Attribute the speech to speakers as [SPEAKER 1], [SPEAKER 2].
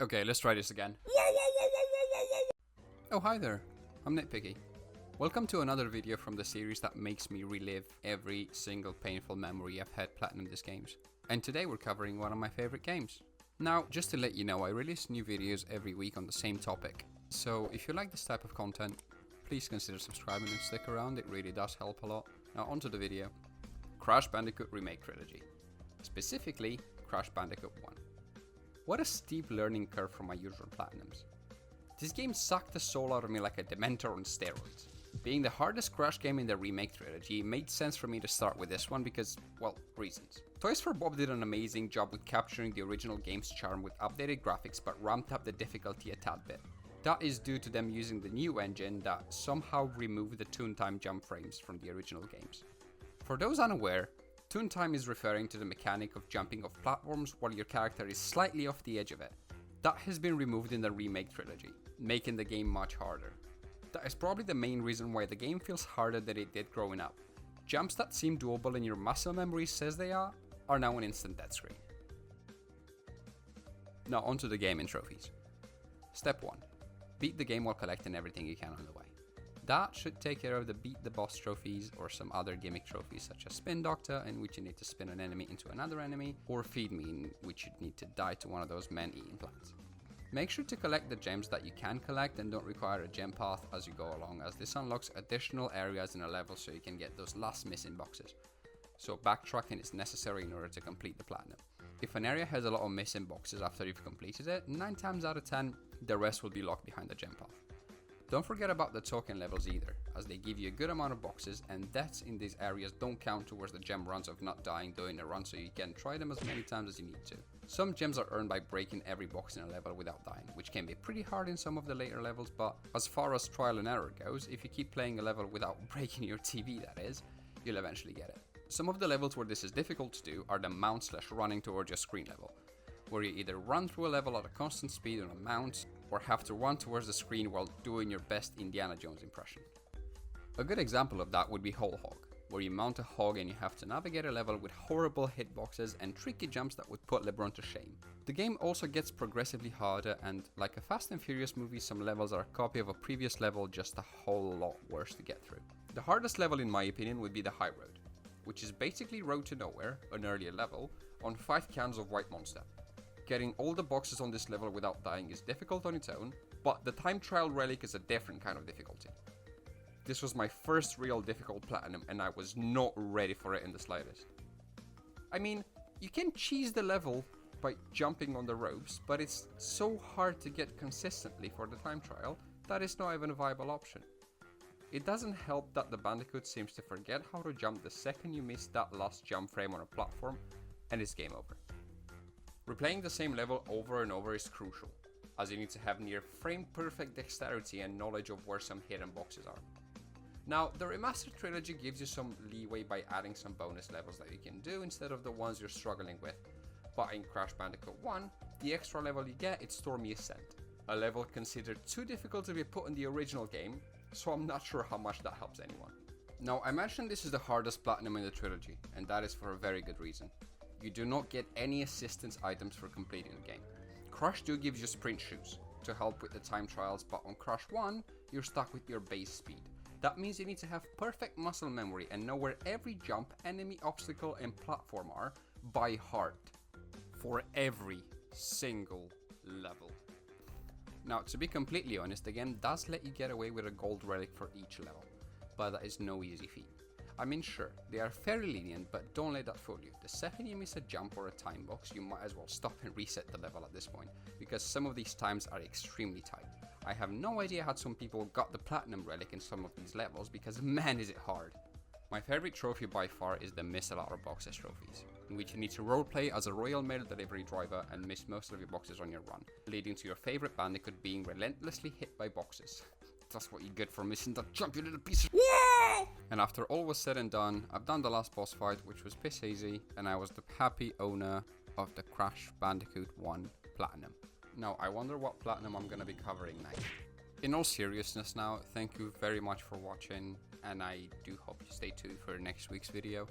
[SPEAKER 1] Okay, let's try this again. Oh, hi there. I'm Nitpicky. Welcome to another video from the series that makes me relive every single painful memory I've had platinum these games. And today we're covering one of my favorite games. Now, just to let you know, I release new videos every week on the same topic. So if you like this type of content, please consider subscribing and stick around, it really does help a lot. Now onto the video. Crash Bandicoot Remake Trilogy. Specifically, Crash Bandicoot 1. What a steep learning curve from my usual platinums. This game sucked the soul out of me like a Dementor on steroids. Being the hardest Crash game in the Remake Trilogy, it made sense for me to start with this one because, well, reasons. Toys for Bob did an amazing job with capturing the original game's charm with updated graphics but ramped up the difficulty a tad bit. That is due to them using the new engine that somehow removed the toon time jump frames from the original games. For those unaware, toon time is referring to the mechanic of jumping off platforms while your character is slightly off the edge of it. That has been removed in the Remake Trilogy, making the game much harder. That is probably the main reason why the game feels harder than it did growing up. Jumps that seem doable and your muscle memory says they are now an instant death screen. Now onto the game and trophies. Step 1. Beat the game while collecting everything you can on the way. That should take care of the beat the boss trophies or some other gimmick trophies such as Spin Doctor, in which you need to spin an enemy into another enemy, or Feed Me, in which you need to die to one of those men-eating plants. Make sure to collect the gems that you can collect and don't require a gem path as you go along, as this unlocks additional areas in a level so you can get those last missing boxes. So backtracking is necessary in order to complete the platinum. If an area has a lot of missing boxes after you've completed it, 9 times out of 10, the rest will be locked behind the gem path. Don't forget about the token levels either, as they give you a good amount of boxes and deaths in these areas don't count towards the gem runs of not dying during a run, so you can try them as many times as you need to. Some gems are earned by breaking every box in a level without dying, which can be pretty hard in some of the later levels, but as far as trial and error goes, if you keep playing a level without breaking your TV, that is, you'll eventually get it. Some of the levels where this is difficult to do are the mount/running towards your screen level, where you either run through a level at a constant speed on a mount, or have to run towards the screen while doing your best Indiana Jones impression. A good example of that would be Whole Hog, where you mount a hog and you have to navigate a level with horrible hitboxes and tricky jumps that would put LeBron to shame. The game also gets progressively harder, and like a Fast and Furious movie, some levels are a copy of a previous level, just a whole lot worse to get through. The hardest level in my opinion would be the High Road, which is basically Road to Nowhere, an earlier level, on 5 cans of White Monster. Getting all the boxes on this level without dying is difficult on its own, but the time trial relic is a different kind of difficulty. This was my first real difficult platinum and I was not ready for it in the slightest. I mean, you can cheese the level by jumping on the ropes, but it's so hard to get consistently for the time trial that it's not even a viable option. It doesn't help that the Bandicoot seems to forget how to jump the second you miss that last jump frame on a platform, and it's game over. Replaying the same level over and over is crucial, as you need to have near frame-perfect dexterity and knowledge of where some hidden boxes are. Now, the Remastered Trilogy gives you some leeway by adding some bonus levels that you can do instead of the ones you're struggling with, but in Crash Bandicoot 1, the extra level you get is Stormy Ascent, a level considered too difficult to be put in the original game, so I'm not sure how much that helps anyone. Now, I mentioned this is the hardest platinum in the trilogy, and that is for a very good reason. You do not get any assistance items for completing the game. Crash 2 gives you sprint shoes to help with the time trials, but on Crash 1, you're stuck with your base speed. That means you need to have perfect muscle memory and know where every jump, enemy, obstacle, and platform are by heart for every single level. Now, to be completely honest, the game does let you get away with a gold relic for each level, but that is no easy feat. I mean, sure, they are fairly lenient, but don't let that fool you. The second you miss a jump or a time box, you might as well stop and reset the level at this point, because some of these times are extremely tight. I have no idea how some people got the platinum relic in some of these levels, because man is it hard. My favorite trophy by far is the Miss a Lot of Boxes trophies, in which you need to roleplay as a Royal Mail delivery driver and miss most of your boxes on your run, leading to your favorite Bandicoot being relentlessly hit by boxes. That's what you get for missing that jump, you little piece of yeah! And after all was said and done, I've done the last boss fight, which was piss easy, and I was the happy owner of the Crash Bandicoot 1 Platinum. Now, I wonder what Platinum I'm gonna be covering next. In all seriousness now, thank you very much for watching, and I do hope you stay tuned for next week's video.